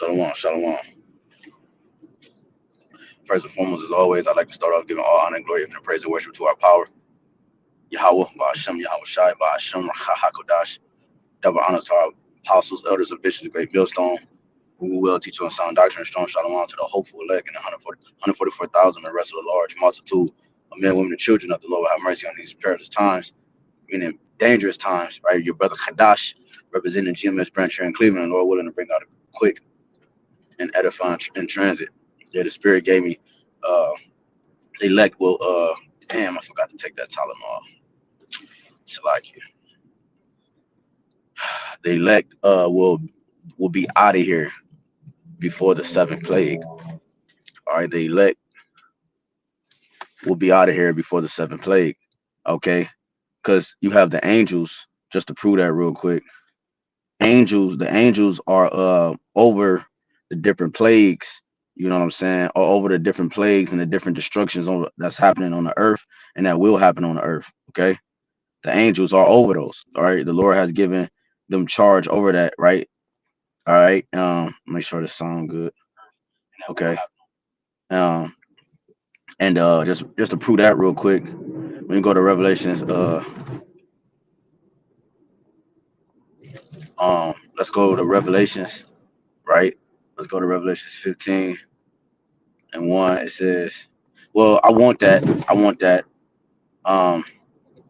Shalom, shalom. First and foremost, as always, I'd like to start off giving all honor and glory and praise and worship to our power, Yahawah, BAHASHAM, YAHAWASHI, BAHASHAM, HAQADASH. Double honors to our apostles, elders, and bishops, the great millstone, who will teach you on sound doctrine and strong shalom to the hopeful elect and the 144,000 and the rest of the large multitude of men, women, and children of the Lord. Have mercy on these perilous times, meaning dangerous times, right? Your brother Kadash, representing GMS branch here in Cleveland, Lord willing to bring out a quick and edifying in transit. Yeah, the Spirit gave me the elect will damn, I forgot to take that Tylenol. Salakia. The elect will be out of here before the seventh plague. All right, the elect will be out of here before the seventh plague. Okay, because you have the angels. Just to prove that real quick, the angels are over the different plagues. You know what I'm saying? Or over the different plagues and the different destructions that's happening on the earth and that will happen on the earth. Okay, the angels are over those. All right, the Lord has given them charge over that. Right. All right. Make sure this sound good. Okay. Um, and just to prove that real quick, when you go to Revelations, let's go to Revelations, right? Let's go to Revelations 15 and 1. It says, well, I want that. Um,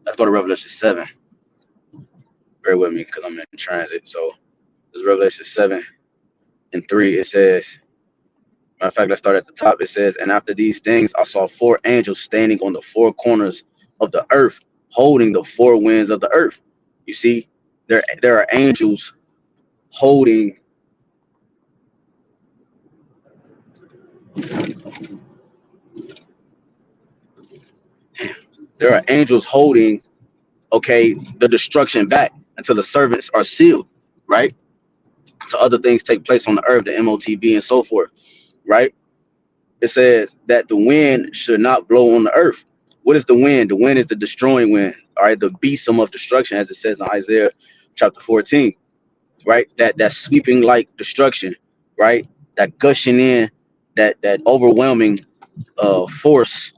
let's go to Revelation 7. Bear with me because I'm in transit. So this Revelation 7 and 3. It says, matter of fact, let's start at the top. It says, and after these things, I saw four angels standing on the four corners of the earth, holding the four winds of the earth. You see, there are angels holding. There are angels holding, okay, the destruction back until the servants are sealed, right? So other things take place on the earth, the MOTB and so forth, right? It says that the wind should not blow on the earth. What is the wind? The wind is the destroying wind, all right? The besom of destruction, as it says in Isaiah chapter 14, right? That sweeping like destruction, right? That gushing in, that overwhelming force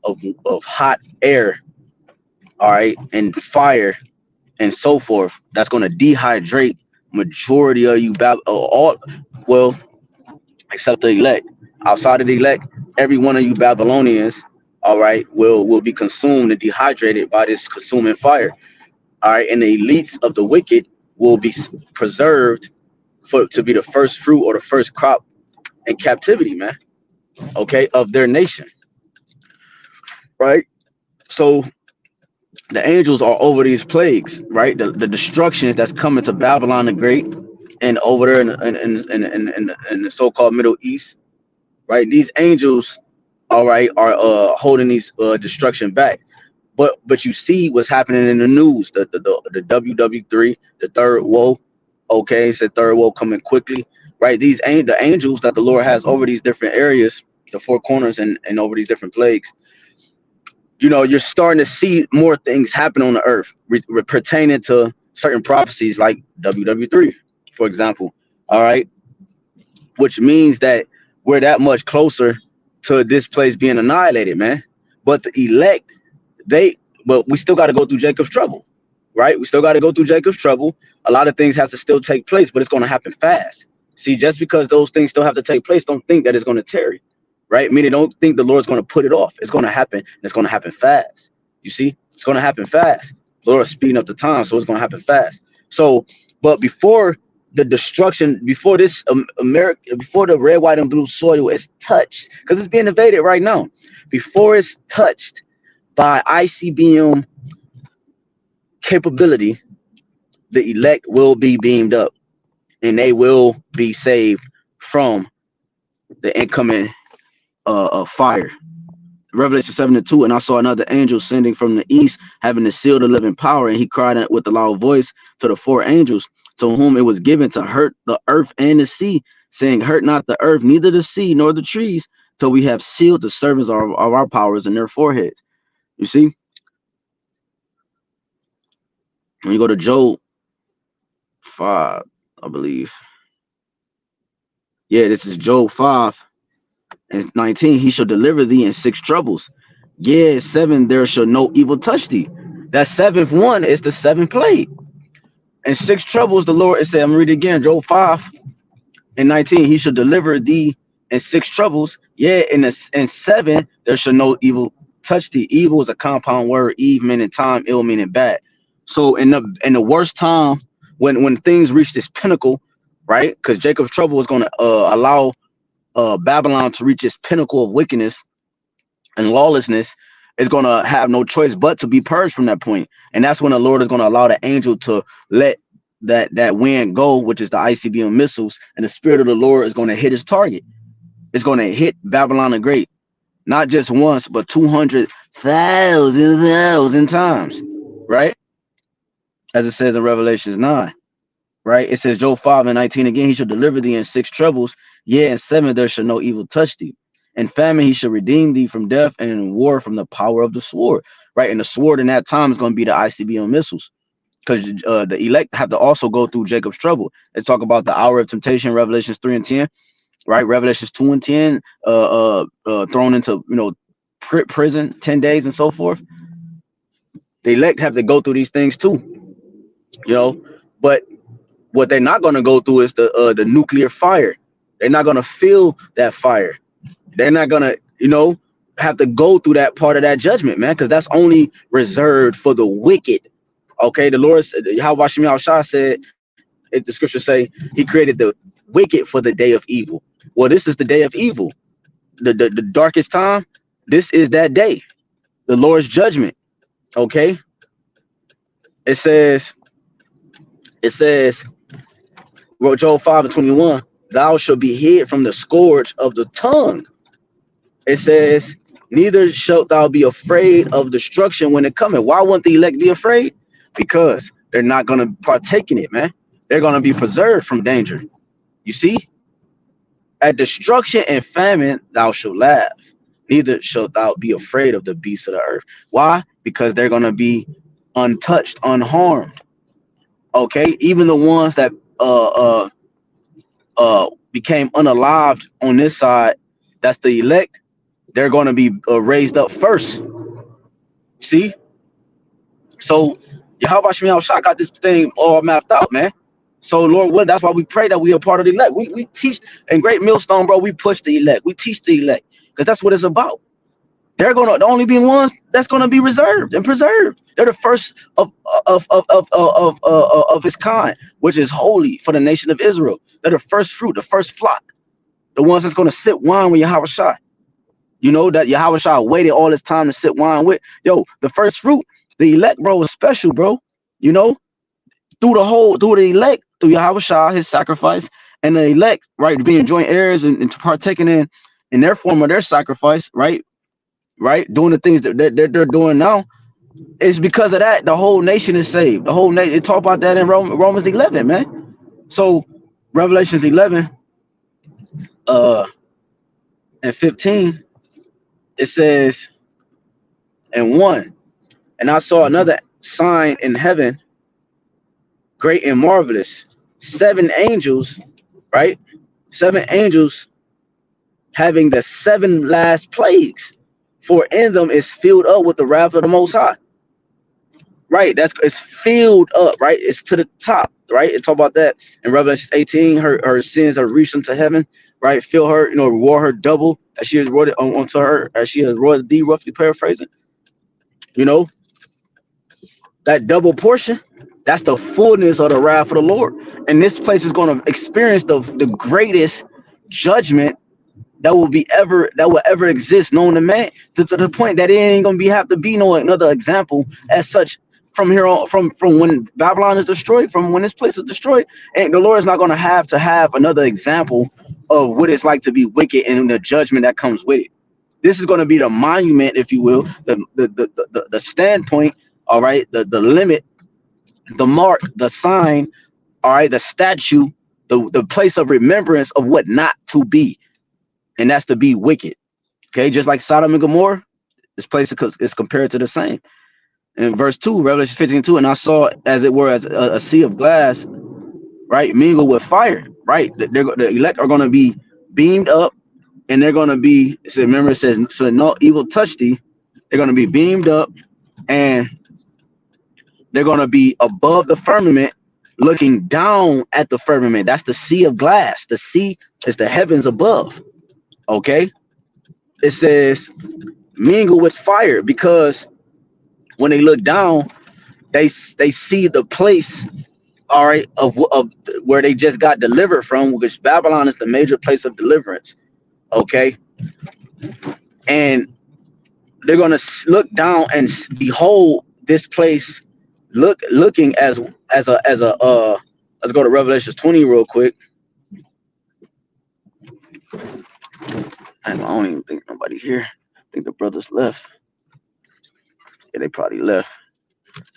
of hot air, all right, and fire and so forth. That's going to dehydrate majority of you, all, well, except the elect. Outside of the elect, every one of you Babylonians, all right, will be consumed and dehydrated by this consuming fire. All right, and the elites of the wicked will be preserved for to be the first fruit or the first crop in captivity, man. Okay, of their nation, right? So the angels are over these plagues, right? The destructions that's coming to Babylon the Great and over there in the so-called Middle East, right? These angels, all right, are holding these destruction back. But you see what's happening in the news, the WW3, the third woe. Okay, it's the third woe coming quickly, right? These ain't the angels that the Lord has over these different areas, the four corners and over these different plagues. You know, you're starting to see more things happen on the earth pertaining to certain prophecies like WW3, for example. All right, which means that we're that much closer to this place being annihilated, man. But the elect, but we still got to go through Jacob's trouble, right? We still got to go through Jacob's trouble. A lot of things have to still take place, but it's going to happen fast. See, just because those things still have to take place, don't think that it's going to tarry, right? Meaning, don't think the Lord's going to put it off. It's going to happen, and it's going to happen fast. You see, it's going to happen fast. The Lord's speeding up the time, so it's going to happen fast. So, but before the destruction, before this before the red, white, and blue soil is touched, because it's being invaded right now, before it's touched by ICBM capability, the elect will be beamed up and they will be saved from the incoming fire. Revelation 7:2, and I saw another angel ascending from the east, having the seal of the living power, and he cried out with a loud voice to the four angels, to whom it was given to hurt the earth and the sea, saying, hurt not the earth, neither the sea nor the trees, till we have sealed the servants of our powers in their foreheads. You see, when you go to Job 5, I believe. Yeah, this is Job 5:19. He shall deliver thee in 6 troubles. Yeah, 7, there shall no evil touch thee. That seventh one is the seventh plague. And 6 troubles, the Lord, it said, I'm gonna read it again, Job 5:19. He shall deliver thee in 6 troubles. Yeah, in 7, there shall no evil touch thee. Evil is a compound word, eve meaning time, ill meaning bad. So in the worst time, when things reach this pinnacle, right? Because Jacob's trouble is gonna allow Babylon to reach its pinnacle of wickedness and lawlessness, is going to have no choice but to be purged from that point. And that's when the Lord is going to allow the angel to let that wind go, which is the ICBM missiles, and the spirit of the Lord is going to hit his target. It's going to hit Babylon the Great, not just once, but 200,000 times, right? As it says in Revelations 9. Right? It says Job 5:19 again, he shall deliver thee in 6 troubles. Yeah, in 7 there shall no evil touch thee. In famine he shall redeem thee from death, and in war from the power of the sword. Right? And the sword in that time is going to be the ICBM missiles. Because the elect have to also go through Jacob's trouble. Let's talk about the hour of temptation, Revelations 3:10. Right? Revelations 2:10, thrown into prison 10 days and so forth. The elect have to go through these things too. But what they're not going to go through is the nuclear fire. They're not going to feel that fire. They're not going to, have to go through that part of that judgment, man, because that's only reserved for the wicked. Okay, the Lord said, YAHAWASHI said, the scriptures say he created the wicked for the day of evil. Well, this is the day of evil, the darkest time. This is that day, the Lord's judgment. Okay, it says, Job 5:21, thou shalt be hid from the scourge of the tongue. It says, neither shalt thou be afraid of destruction when it cometh. Why wouldn't the elect be afraid? Because they're not going to partake in it, man. They're going to be preserved from danger. You see? At destruction and famine thou shalt laugh. Neither shalt thou be afraid of the beasts of the earth. Why? Because they're going to be untouched, unharmed. Okay? Even the ones that became unalived on this side, that's the elect, they're going to be raised up first. See? So YAHAWASHI got this thing all mapped out, man. So Lord, that's why we pray that we are part of the elect. We teach in Great Millstone, bro. We push the elect. We teach the elect because that's what it's about. They're gonna only be ones that's gonna be reserved and preserved. They're the first of its kind, which is holy for the nation of Israel. They're the first fruit, the first flock, the ones that's gonna sip wine with YAHAWASHI. You know that YAHAWASHI waited all this time to sip wine with. Yo, the first fruit, the elect, bro, is special, bro. You know, through the elect, through YAHAWASHI, his sacrifice, and the elect, right, being joint heirs and partaking in their form of their sacrifice, right, doing the things that they're doing now. It's because of that the whole nation is saved. The whole nation. It talk about that in Romans 11, man. So Revelations 11, and 15, it says, and 1, and I saw another sign in heaven, great and marvelous, 7 angels, right? 7 angels having the 7 last plagues, for in them is filled up with the wrath of the Most High. Right, it's filled up, right? It's to the top, right? It talk about that in Revelation 18. Her sins are reached unto heaven, right? Fill her, reward her double as she has rewarded unto her, as she has rewarded thee, roughly paraphrasing. That double portion, that's the fullness of the wrath of the Lord. And this place is going to experience the greatest judgment that will ever exist known to man, to the point that it ain't gonna have to be no another example as such from here on, from when Babylon is destroyed, from when this place is destroyed. And the Lord is not gonna have another example of what it's like to be wicked and the judgment that comes with it. This is gonna be the monument, if you will, the standpoint, all right, the limit, the mark, the sign, all right, the statue, the place of remembrance of what not to be. And that's to be wicked. Okay, just like Sodom and Gomorrah, this place is compared to the same. In verse 2, Revelation 15:2, and I saw as it were as a sea of glass, right, mingled with fire. right? The elect are going to be beamed up, and they're going to be. So remember, it says, "So no evil touch thee." They're going to be beamed up, and they're going to be above the firmament, looking down at the firmament. That's the sea of glass. The sea is the heavens above. Okay, it says mingle with fire, because when they look down, they see the place, all right, of where they just got delivered from, which Babylon is the major place of deliverance. Okay, and they're gonna look down and behold this place, looking as a let's go to Revelation 20 real quick. I don't even think nobody here. I think the brothers left. Yeah, they probably left.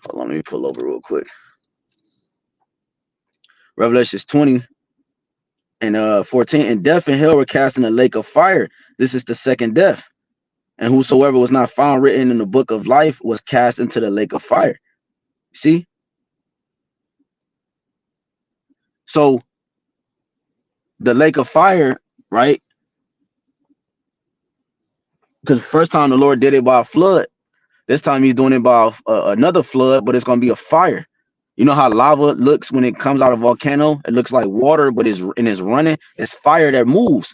Hold on, let me pull over real quick. Revelation 20 and 14. And death and hell were cast in the lake of fire. This is the second death. And whosoever was not found written in the book of life was cast into the lake of fire. See? So the lake of fire, right? Because first time the Lord did it by a flood. This time he's doing it by another flood, but it's going to be a fire. You know how lava looks when it comes out of a volcano? It looks like water, but it's running. It's fire that moves,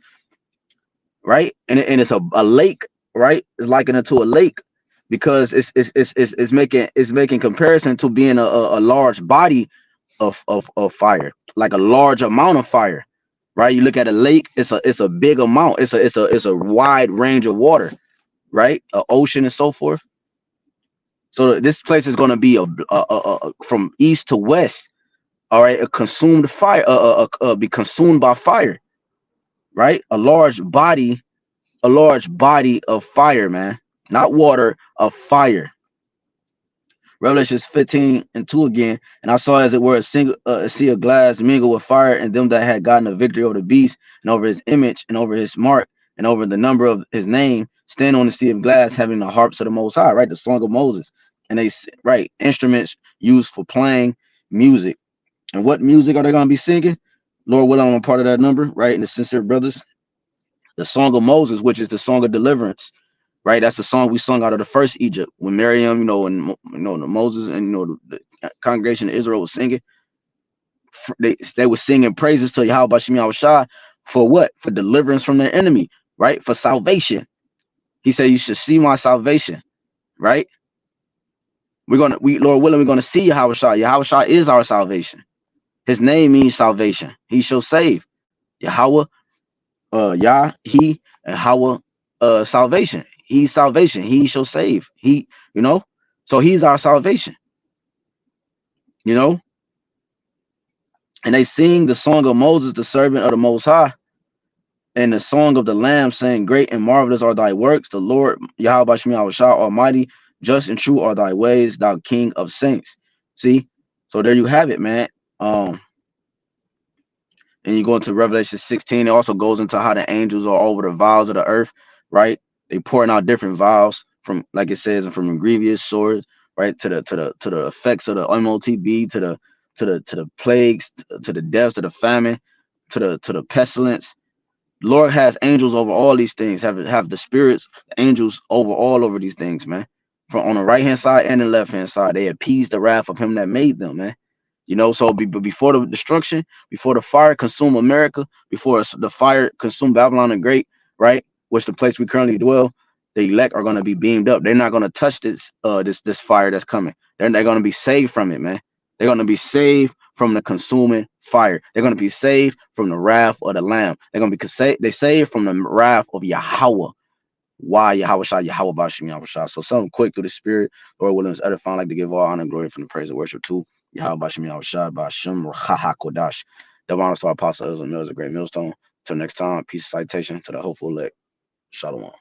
right? And it's a lake, right? It's likened it to a lake, because it's making comparison to being a large body of fire, like a large amount of fire, right? You look at a lake, it's a big amount. It's a wide range of water, right? An ocean and so forth. So this place is going to be from east to west, all right, a consumed fire, be consumed by fire, right? A large body of fire, man, not water, of fire. Revelations 15:2 again. And I saw, as it were, a sea of glass mingled with fire, and them that had gotten a victory over the beast, and over his image, and over his mark, and over the number of his name, stand on the sea of glass, having the harps of the Most High, right? The song of Moses. And they, right, instruments used for playing music. And what music are they going to be singing? Lord willing, I'm a part of that number, right? And the sincere brothers, the song of Moses, which is the song of deliverance, right? That's the song we sung out of the first Egypt, when Miriam, Moses, and the congregation of Israel was singing. They were singing praises to YAHWASHI for what? For deliverance from their enemy, right? For salvation. He said, "You should see my salvation," right? Lord willing, we're gonna see YAHWASHI. YAHWASHI is our salvation. His name means salvation. He shall save. Yahweh, Yah, He, and Hawa, salvation. He's salvation. He shall save. So he's our salvation. And they sing the song of Moses, the servant of the Most High, and the song of the Lamb, saying, "Great and marvelous are thy works, the Lord YAHWASHI Almighty. Just and true are thy ways, thou King of saints." See, so there you have it, man. And you go into Revelation 16, it also goes into how the angels are over the vials of the earth, right? They pouring out different vials, from, like it says, from grievous swords, right, to the effects of the MOTB, to the plagues, to the deaths, to the famine, to the pestilence. Lord has angels over all these things, have the spirits, the angels over these things, man. From on the right hand side and the left hand side, they appease the wrath of him that made them, man. So before the destruction, before the fire consume America, before the fire consume Babylon the Great, right, which the place we currently dwell, the elect are going to be beamed up. They're not going to touch this fire that's coming. They're going to be saved from it, man. They're going to be saved from the consuming fire. They're going to be saved from the wrath of the Lamb. They're going to be saved from the wrath of Yahweh. Why YAHWASHI, YAHWASHI. So something quick through the Spirit. Lord willing, is edifying, like to give all honor and glory from the praise and worship to YAHWASHI, BAHASHAM, HAQADASH. The honor to our apostle is a great millstone. Till next time, peace and citation to the hopeful elect. Shalom.